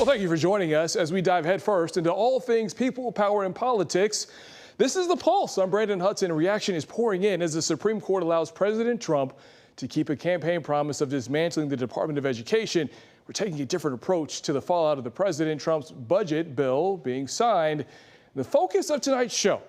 Well, thank you for joining us as we dive headfirst into all things people, power, and politics. This is The Pulse. I'm Brandon Hudson. Reaction is pouring in as the Supreme Court allows President Trump to keep a campaign promise of dismantling the Department of Education. We're taking a different approach to the fallout of the President Trump's budget bill being signed. The focus of tonight's show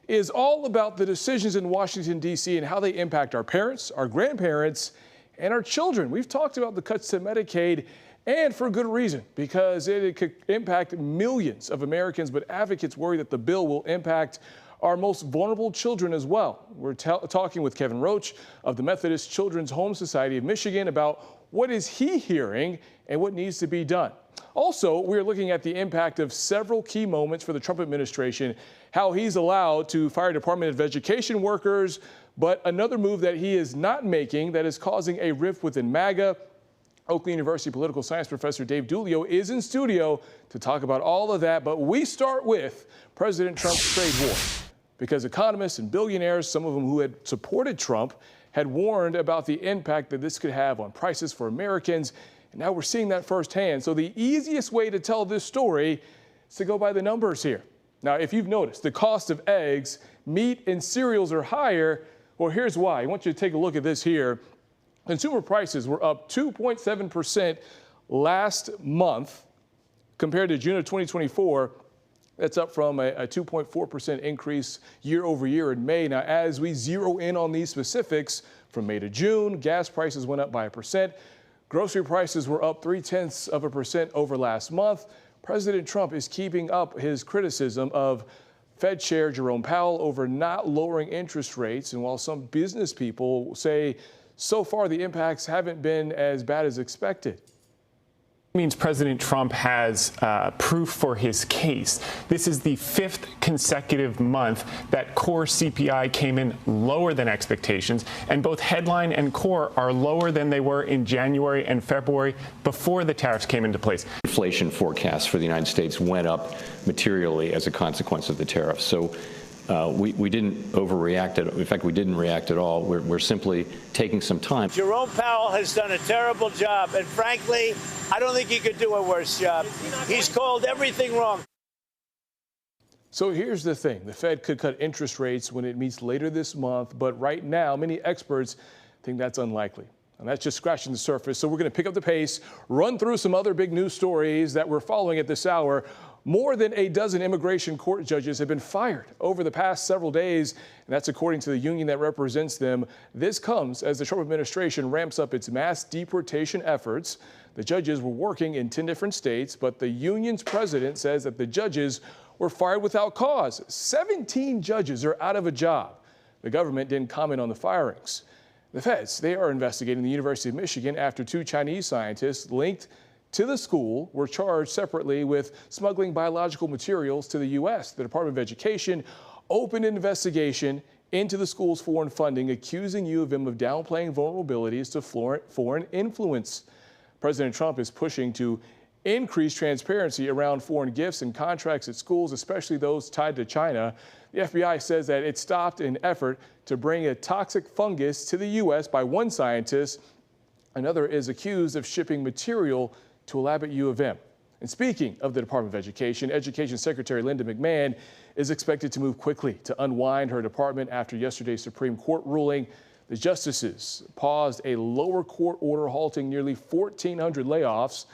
is all about the decisions in Washington, D.C. and how they impact our parents, our grandparents, and our children. We've talked about the cuts to Medicaid, and for good reason, because it could impact millions of Americans, but advocates worry that the bill will impact our most vulnerable children as well. We're talking with Kevin Roach of the Methodist Children's Home Society of Michigan about what is he hearing and what needs to be done. Also, we're looking at the impact of several key moments for the Trump administration, how he's allowed to fire Department of Education workers, but another move that he is not making that is causing a rift within MAGA. Oakland University political science professor Dave Dulio is in studio to talk about all of that. But we start with President Trump's trade war, because economists and billionaires, some of them who had supported Trump, had warned about the impact that this could have on prices for Americans. And now we're seeing that firsthand. So the easiest way to tell this story is to go by the numbers here. Now, if you've noticed, the cost of eggs, meat, and cereals are higher. Well, here's why. I want you to take a look at this here. Consumer prices were up 2.7% last month compared to June of 2024. That's up from a 2.4% increase year over year in May. Now, as we zero in on these specifics, from May to June, gas prices went up by 1%. Grocery prices were up 0.3% over last month. President Trump is keeping up his criticism of Fed Chair Jerome Powell over not lowering interest rates. And while some business people say so far the impacts haven't been as bad as expected. Means President Trump has proof for his case. This is the fifth consecutive month that core CPI came in lower than expectations, and both headline and core are lower than they were in January and February before the tariffs came into place. Inflation forecasts for the United States went up materially as a consequence of the tariffs. So we didn't overreact. In fact, we didn't react at all. We're simply taking some time. Jerome Powell has done a terrible job, and frankly, I don't think he could do a worse job. He's called everything wrong. So here's the thing. The Fed could cut interest rates when it meets later this month, but right now, many experts think that's unlikely. And that's just scratching the surface. So we're going to pick up the pace, run through some other big news stories that we're following at this hour. More than a dozen immigration court judges have been fired over the past several days, and that's according to the union that represents them. This comes as the Trump administration ramps up its mass deportation efforts. The judges were working in 10 different states, but the union's president says that the judges were fired without cause. 17 judges are out of a job. The government didn't comment on the firings. The feds, they are investigating the University of Michigan after two Chinese scientists linked to the school were charged separately with smuggling biological materials to the U.S. The Department of Education opened an investigation into the school's foreign funding, accusing U of M of downplaying vulnerabilities to foreign influence. President Trump is pushing to increase transparency around foreign gifts and contracts at schools, especially those tied to China. The FBI says that it stopped an effort to bring a toxic fungus to the U.S. by one scientist. Another is accused of shipping material to a lab at U of M. And speaking of the Department of Education, Education Secretary Linda McMahon is expected to move quickly to unwind her department after yesterday's Supreme Court ruling. The justices paused a lower court order halting nearly 1,400 layoffs.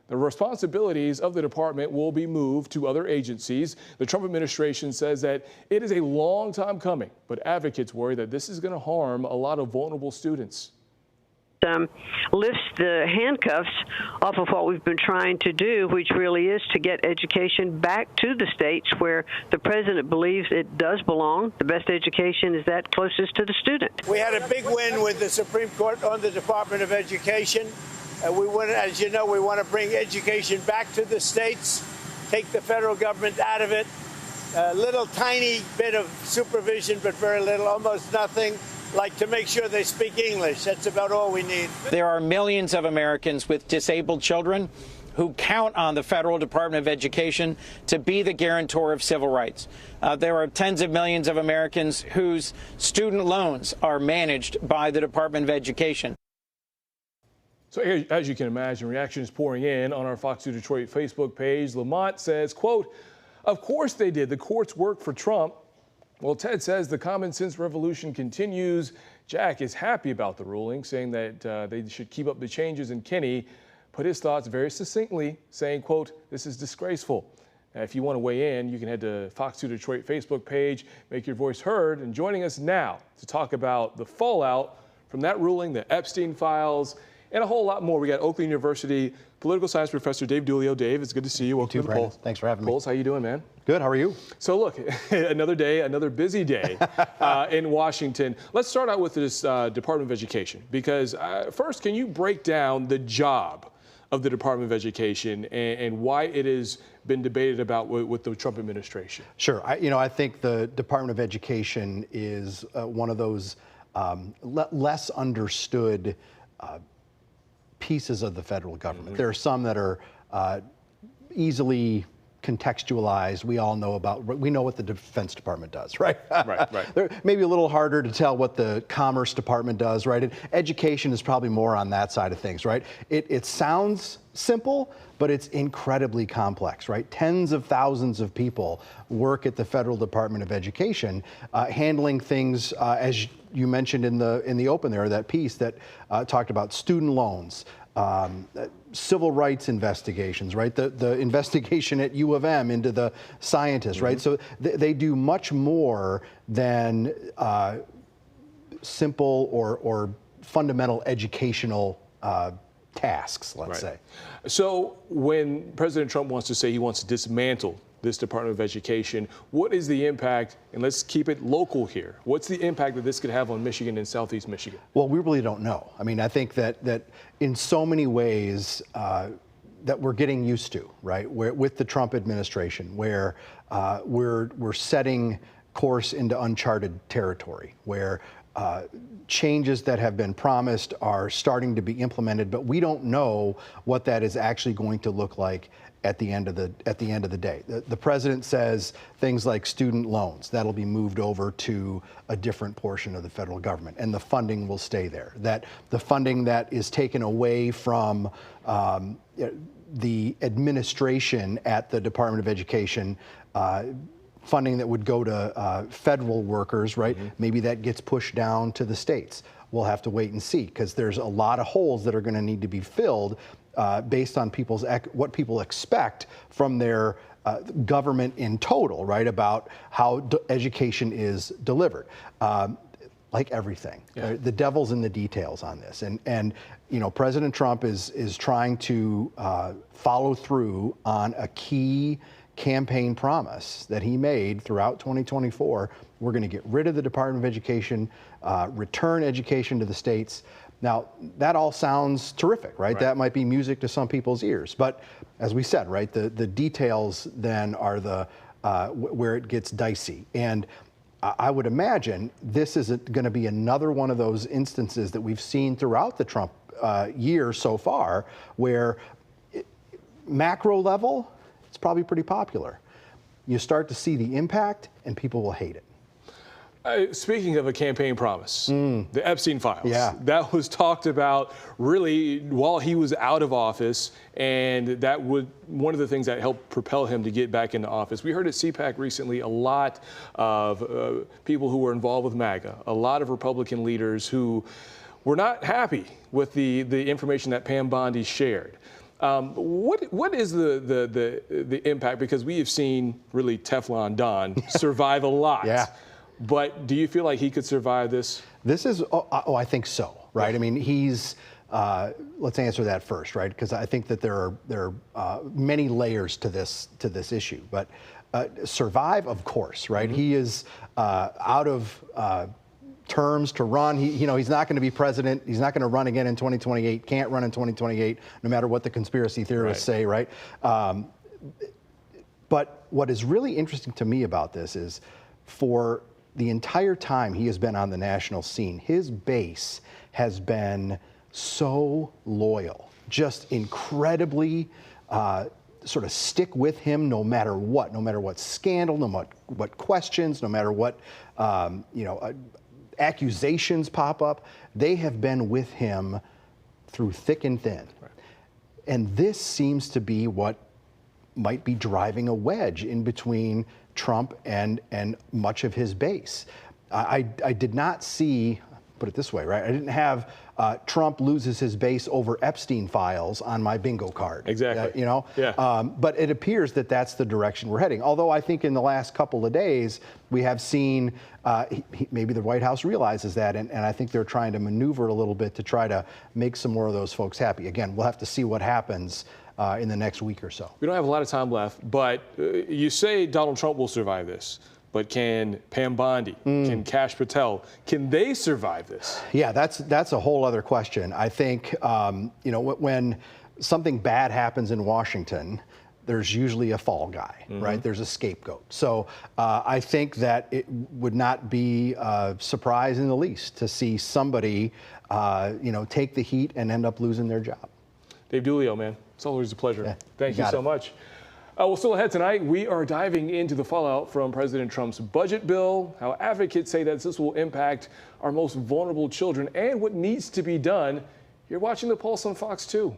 The responsibilities of the department will be moved to other agencies. The Trump administration says that it is a long time coming, but advocates worry that this is going to harm a lot of vulnerable students. Lifts the handcuffs off of what we've been trying to do, which really is to get education back to the states where the president believes it does belong. The best education is that closest to the student. We had a big win with the Supreme Court on the Department of Education. We want, as you know, we want to bring education back to the states, take the federal government out of it. A little tiny bit of supervision, but very little, almost nothing. Like to make sure they speak English. That's about all we need. There are millions of Americans with disabled children who count on the Federal Department of Education to be the guarantor of civil rights. There are tens of millions of Americans whose student loans are managed by the Department of Education. So as you can imagine, reactions pouring in on our Fox 2 Detroit Facebook page. Lamont says, quote, "Of course they did. The courts work for Trump." Well, Ted says the common sense revolution continues. Jack is happy about the ruling, saying that they should keep up the changes. And Kenny put his thoughts very succinctly, saying, quote, "This is disgraceful." Now, if you want to weigh in, you can head to Fox 2 Detroit Facebook page, make your voice heard. And joining us now to talk about the fallout from that ruling, the Epstein files, and a whole lot more. We got Oakland University political science professor Dave Dulio. Dave, it's good to see you. Welcome to the Pulse. Thanks for having me. Pulse, how you doing, man? Good. How are you? So look, another day, another busy day in Washington. Let's start out with this Department of Education, because first, can you break down the job of the Department of Education and why it has been debated about with the Trump administration? Sure. I think the Department of Education is one of those less understood pieces of the federal government. Mm-hmm. There are some that are easily contextualized. We all know we know what the Defense Department does, right? Right. They're maybe a little harder to tell what the Commerce Department does, right? And education is probably more on that side of things, right? It sounds simple, but it's incredibly complex, right? Tens of thousands of people work at the Federal Department of Education, handling things, as you mentioned in the open there, that piece that talked about student loans, civil rights investigations, right? The investigation at U of M into the scientists, mm-hmm. right? So they do much more than simple or fundamental educational tasks, let's say. So when President Trump wants to say he wants to dismantle this Department of Education, what is the impact, and let's keep it local here, what's the impact that this could have on Michigan and Southeast Michigan? Well, we really don't know. I mean, I think that in so many ways that we're getting used to, right, with the Trump administration, where we're setting course into uncharted territory, where changes that have been promised are starting to be implemented, but we don't know what that is actually going to look like at the end of the day. The president says things like student loans, that'll be moved over to a different portion of the federal government, and the funding will stay there. That the funding that is taken away from the administration at the Department of Education, funding that would go to federal workers, right? Mm-hmm. Maybe that gets pushed down to the states. We'll have to wait and see, because there's a lot of holes that are going to need to be filled based on what people expect from their government in total, right? About how education is delivered. Like everything, the devil's in the details on this, and President Trump is trying to follow through on a key campaign promise that he made throughout 2024. We're going to get rid of the Department of Education, return education to the states. Now, that all sounds terrific, right? That might be music to some people's ears. But as we said, right, the details then are where it gets dicey. And I would imagine this is going to be another one of those instances that we've seen throughout the Trump year so far, where macro level, it's probably pretty popular. You start to see the impact, and people will hate it. Speaking of a campaign promise, the Epstein files, that was talked about really while he was out of office, and that would one of the things that helped propel him to get back into office. We heard at CPAC recently a lot of people who were involved with MAGA, a lot of Republican leaders who were not happy with the information that Pam Bondi shared. What is the impact? Because we have seen really Teflon Don survive a lot. But do you feel like he could survive this? This is, I think so, right? I mean, he's, let's answer that first, right? Because I think that there are many layers to this issue. But survive, of course, right? Mm-hmm. He is out of terms to run. He's not going to be president. He's not going to run again in 2028. Can't run in 2028, no matter what the conspiracy theorists say, right? But what is really interesting to me about this is, for the entire time he has been on the national scene, his base has been so loyal, just incredibly sort of stick with him no matter what scandal, no matter what questions, no matter what accusations pop up. They have been with him through thick and thin. Right. And this seems to be what might be driving a wedge in between Trump and much of his base. I did not see, put it this way, right? I didn't have Trump loses his base over Epstein files on my bingo card. Exactly. You know? Yeah. But it appears that that's the direction we're heading. Although I think in the last couple of days, we have seen maybe the White House realizes that, and I think they're trying to maneuver a little bit to try to make some more of those folks happy. Again, we'll have to see what happens in the next week or so. We don't have a lot of time left, but you say Donald Trump will survive this. But can Pam Bondi, can Kash Patel, can they survive this? Yeah, that's a whole other question. I think when something bad happens in Washington, there's usually a fall guy, right? There's a scapegoat. So I think that it would not be a surprise in the least to see somebody, take the heat and end up losing their job. Dave Dulio, man, it's always a pleasure. Yeah, Thank you so much. Well, still ahead tonight, we are diving into the fallout from President Trump's budget bill, how advocates say that this will impact our most vulnerable children, and what needs to be done. You're watching The Pulse on Fox 2.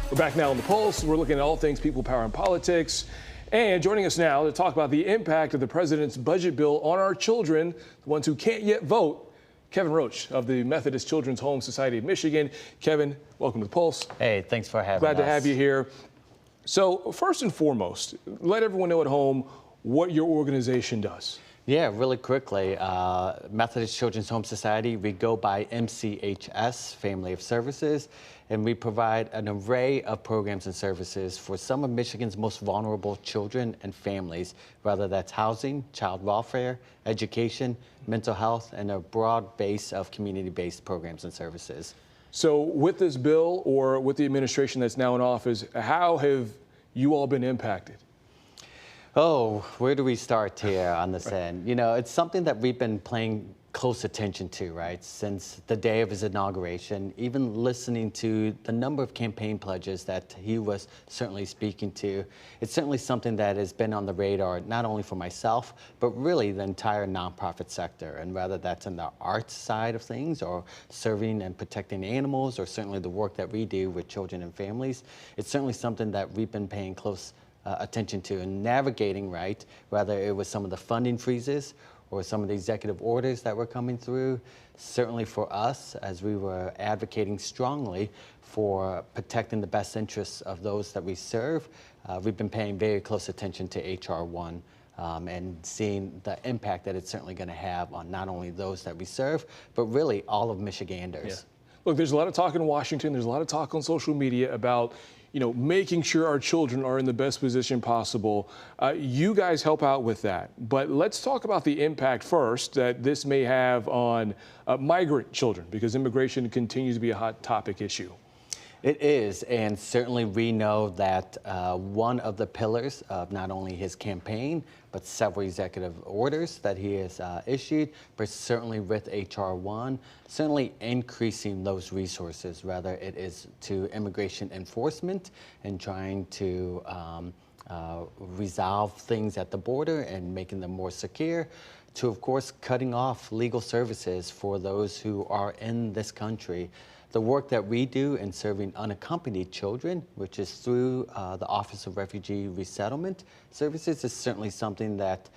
We're back now on The Pulse. We're looking at all things people, power, and politics. And joining us now to talk about the impact of the president's budget bill on our children, the ones who can't yet vote, Kevin Roach of the Methodist Children's Home Society of Michigan. Kevin, welcome to The Pulse. Hey, thanks for having us. Glad to have you here. So first and foremost, let everyone know at home what your organization does. Yeah, really quickly, Methodist Children's Home Society, we go by MCHS, Family of Services, and we provide an array of programs and services for some of Michigan's most vulnerable children and families, whether that's housing, child welfare, education, mental health, and a broad base of community-based programs and services. So with this bill, or with the administration that's now in office, how have you all been impacted? Oh, where do we start here on this end? It's something that we've been paying close attention to, right, since the day of his inauguration, even listening to the number of campaign pledges that he was certainly speaking to. It's certainly something that has been on the radar, not only for myself, but really the entire nonprofit sector. And whether that's in the arts side of things, or serving and protecting animals, or certainly the work that we do with children and families, it's certainly something that we've been paying close attention to and navigating, right, whether it was some of the funding freezes or some of the executive orders that were coming through. Certainly for us, as we were advocating strongly for protecting the best interests of those that we serve, we've been paying very close attention to H.R. 1 and seeing the impact that it's certainly going to have on not only those that we serve, but really all of Michiganders. Yeah. Look, there's a lot of talk in Washington, there's a lot of talk on social media about making sure our children are in the best position possible. You guys help out with that. But let's talk about the impact first that this may have on migrant children, because immigration continues to be a hot topic issue. It is, and certainly we know that one of the pillars of not only his campaign, but several executive orders that he has issued, but certainly with H.R. 1, certainly increasing those resources, whether it is to immigration enforcement and trying to resolve things at the border and making them more secure, to, of course, cutting off legal services for those who are in this country. The work that we do in serving unaccompanied children, which is through the Office of Refugee Resettlement Services, is certainly something that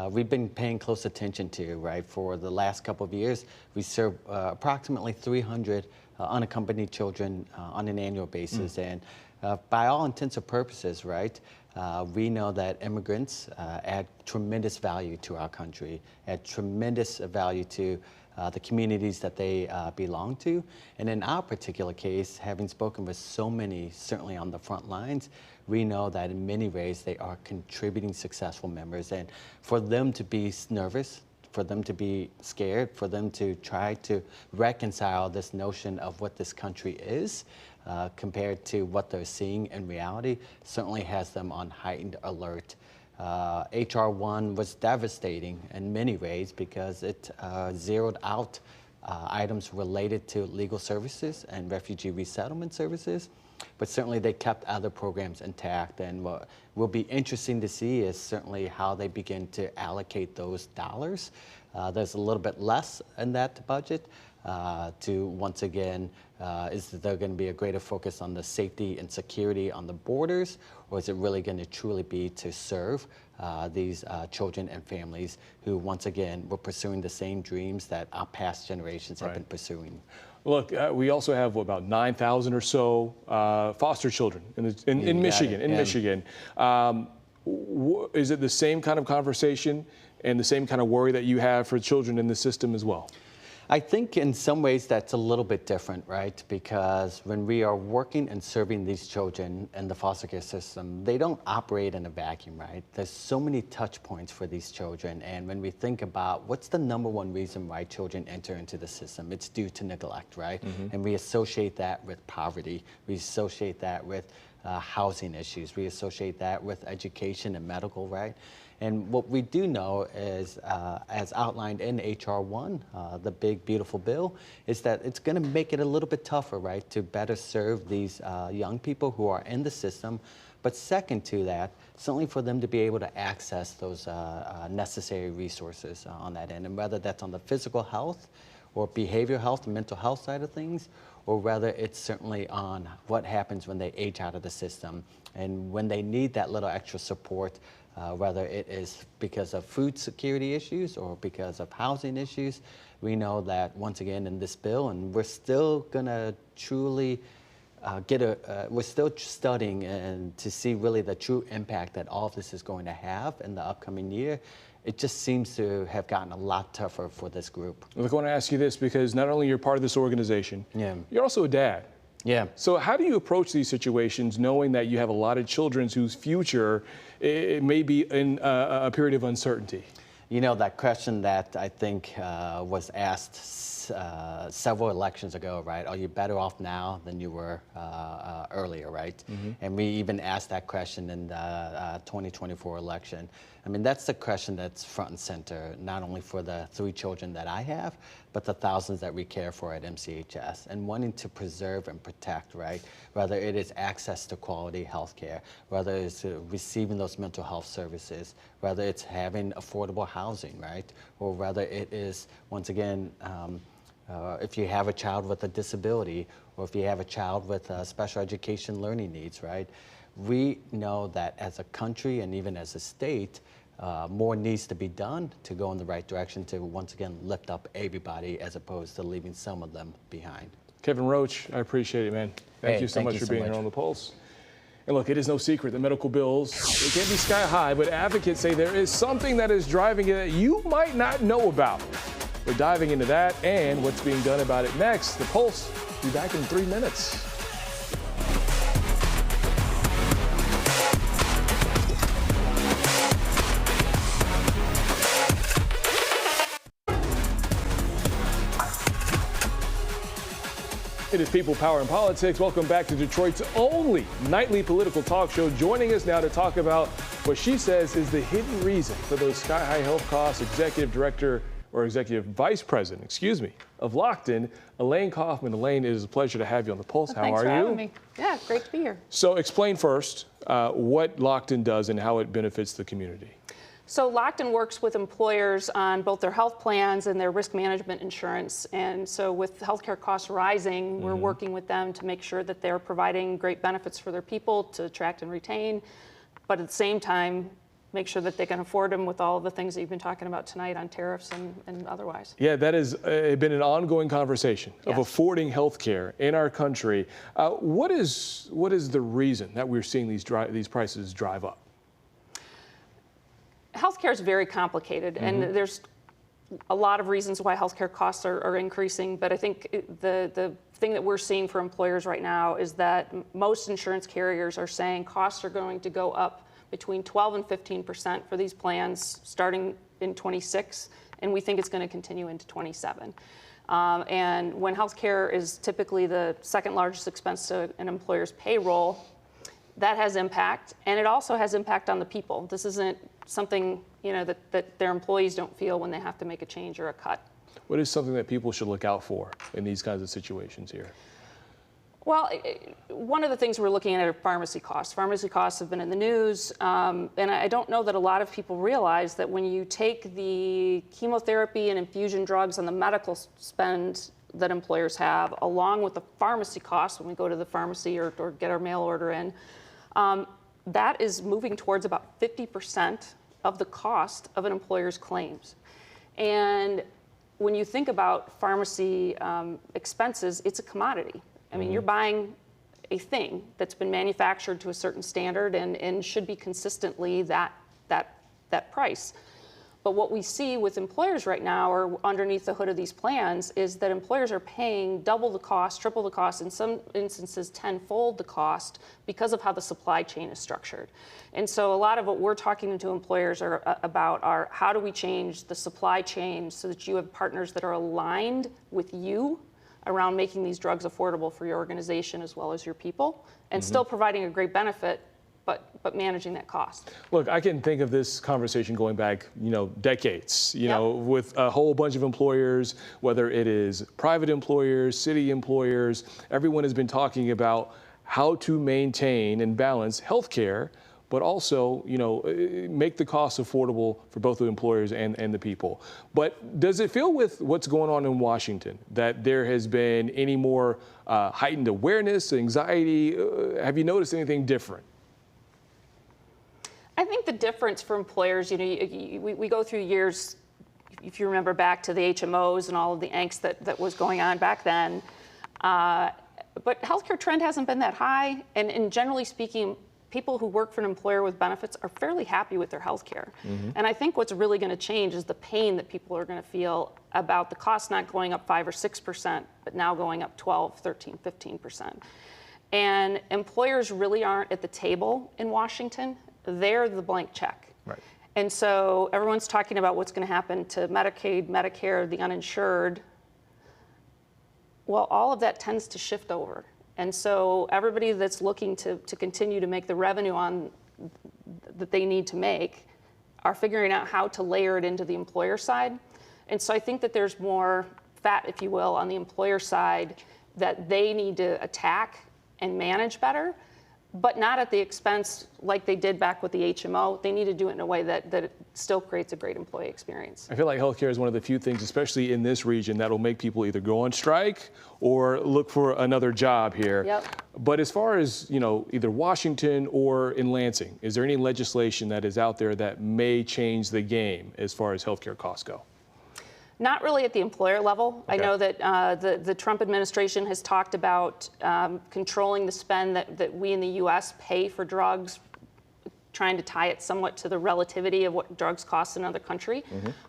we've been paying close attention to, right? For the last couple of years, we serve approximately 300 unaccompanied children on an annual basis. And by all intents and purposes, right, we know that immigrants add tremendous value to our country, add tremendous value to the communities that they belong to. And in our particular case, having spoken with so many, certainly on the front lines, we know that in many ways they are contributing successful members. And for them to be nervous, for them to be scared, for them to try to reconcile this notion of what this country is compared to what they're seeing in reality, certainly has them on heightened alert. H.R. 1 was devastating in many ways because it zeroed out items related to legal services and refugee resettlement services. But certainly they kept other programs intact, and what will be interesting to see is certainly how they begin to allocate those dollars. There's a little bit less in that budget to, once again, is there going to be a greater focus on the safety and security on the borders, or is it really going to truly be to serve these children and families who, once again, were pursuing the same dreams that our past generations have been pursuing? Look, we also have about 9,000 or so foster children in Michigan. Michigan, is it the same kind of conversation and the same kind of worry that you have for children in the system as well? I think in some ways that's a little bit different, right? Because when we are working and serving these children in the foster care system, they don't operate in a vacuum, right? There's so many touch points for these children. And when we think about what's the number one reason why children enter into the system, it's due to neglect, right? And we associate that with poverty. We associate that with housing issues. We associate that with education and medical, right? And what we do know is, as outlined in H.R. 1, the big, beautiful bill, is that it's going to make it a little bit tougher, right, to better serve these young people who are in the system. But second to that, certainly for them to be able to access those necessary resources on that end, and whether that's on the physical health or behavioral health and mental health side of things, or whether it's certainly on what happens when they age out of the system and when they need that little extra support, whether it is because of food security issues or because of housing issues. We know that, once again, in this bill, and we're still going to truly we're still studying and to see really the true impact that all of this is going to have in the upcoming year. It just seems to have gotten a lot tougher for this group. Look, I want to ask you this, because not only you're part of this organization, you're also a dad. Yeah. So how do you approach these situations knowing that you have a lot of children whose future may be in a period of uncertainty? You know, that question that I think was asked several elections ago, right? Are you better off now than you were earlier, right? And we even asked that question in the 2024 election. I mean, that's the question that's front and center, not only for the 3 children that I have, but the thousands that we care for at MCHS, and wanting to preserve and protect, right? Whether it is access to quality health care, whether it's receiving those mental health services, whether it's having affordable housing, right? Or whether it is, once again, if you have a child with a disability, or if you have a child with special education learning needs, right? We know that as a country and even as a state, more needs to be done to go in the right direction to, once again, lift up everybody as opposed to leaving some of them behind. Kevin Roach, I appreciate it, man. Thank you so much for being here on The Pulse. And look, it is no secret that medical bills, they can't be sky high, but advocates say there is something that is driving it that you might not know about. We're diving into that and what's being done about it next. The Pulse will be back in 3 minutes. It is People, Power, and Politics. Welcome back to Detroit's only nightly political talk show. Joining us now to talk about what she says is the hidden reason for those sky-high health costs, Executive Vice President, of Lockton, Elaine Kaufman. Elaine, it is a pleasure to have you on The Pulse. How are you? Thanks for having me. Yeah, great to be here. So explain first what Lockton does and how it benefits the community. So Lockton works with employers on both their health plans and their risk management insurance. And so with healthcare costs rising, we're working with them to make sure that they're providing great benefits for their people to attract and retain, but at the same time, make sure that they can afford them with all of the things that you've been talking about tonight on tariffs and otherwise. Yeah, that has been an ongoing conversation of affording health care in our country. What is the reason that we're seeing these prices drive up? Healthcare is very complicated, and there's a lot of reasons why healthcare costs are increasing, but I think the thing that we're seeing for employers right now is that most insurance carriers are saying costs are going to go up between 12 and 15% for these plans starting in 26, and we think it's going to continue into 27. And when healthcare is typically the second largest expense to an employer's payroll, that has impact, and it also has impact on the people. This isn't something that their employees don't feel when they have to make a change or a cut. What is something that people should look out for in these kinds of situations here? Well, one of the things we're looking at are pharmacy costs. Pharmacy costs have been in the news, and I don't know that a lot of people realize that when you take the chemotherapy and infusion drugs and the medical spend that employers have, along with the pharmacy costs when we go to the pharmacy or get our mail order in, that is moving towards about 50% of the cost of an employer's claims. And when you think about pharmacy expenses, it's a commodity. I mean, you're buying a thing that's been manufactured to a certain standard and should be consistently that price. But what we see with employers right now, or underneath the hood of these plans, is that employers are paying double the cost, triple the cost, in some instances tenfold the cost because of how the supply chain is structured. And so a lot of what we're talking to employers about are how do we change the supply chain so that you have partners that are aligned with you around making these drugs affordable for your organization as well as your people, and still providing a great benefit, but managing that cost. Look, I can think of this conversation going back, decades, with a whole bunch of employers, whether it is private employers, city employers, everyone has been talking about how to maintain and balance healthcare, but also, make the cost affordable for both the employers and the people. But does it feel with what's going on in Washington that there has been any more heightened awareness, anxiety? Have you noticed anything different? I think the difference for employers, we go through years, if you remember back to the HMOs and all of the angst that was going on back then, but healthcare trend hasn't been that high, and generally speaking, people who work for an employer with benefits are fairly happy with their health care. And I think what's really going to change is the pain that people are going to feel about the cost not going up 5 or 6%, but now going up 12, 13, 15%. And employers really aren't at the table in Washington. They're the blank check. Right. And so everyone's talking about what's going to happen to Medicaid, Medicare, the uninsured. Well, all of that tends to shift over. And so everybody that's looking to continue to make the revenue on that they need to make are figuring out how to layer it into the employer side. And so I think that there's more fat, if you will, on the employer side that they need to attack and manage better, but not at the expense like they did back with the HMO. They need to do it in a way that it still creates a great employee experience. I feel like healthcare is one of the few things, especially in this region, that will make people either go on strike or look for another job here. Yep. But as far as, either Washington or in Lansing, is there any legislation that is out there that may change the game as far as healthcare costs go? Not really at the employer level. Okay. I know that the Trump administration has talked about controlling the spend that we in the U.S. pay for drugs, trying to tie it somewhat to the relativity of what drugs cost in another country.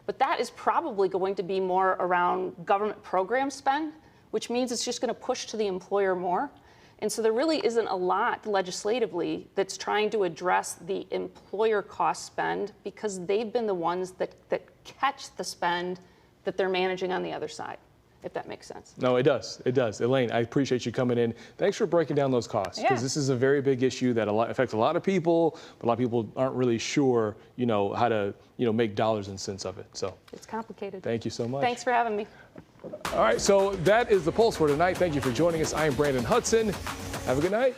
But that is probably going to be more around government program spend, which means it's just going to push to the employer more. And so there really isn't a lot legislatively that's trying to address the employer cost spend, because they've been the ones that catch the spend that they're managing on the other side, if that makes sense. No, it does. It does. Elaine, I appreciate you coming in. Thanks for breaking down those costs, because this is a very big issue that affects a lot of people, but a lot of people aren't really sure, how to, make dollars and cents of it. So it's complicated. Thank you so much. Thanks for having me. All right, so that is the Pulse for tonight. Thank you for joining us. I am Brandon Hudson. Have a good night.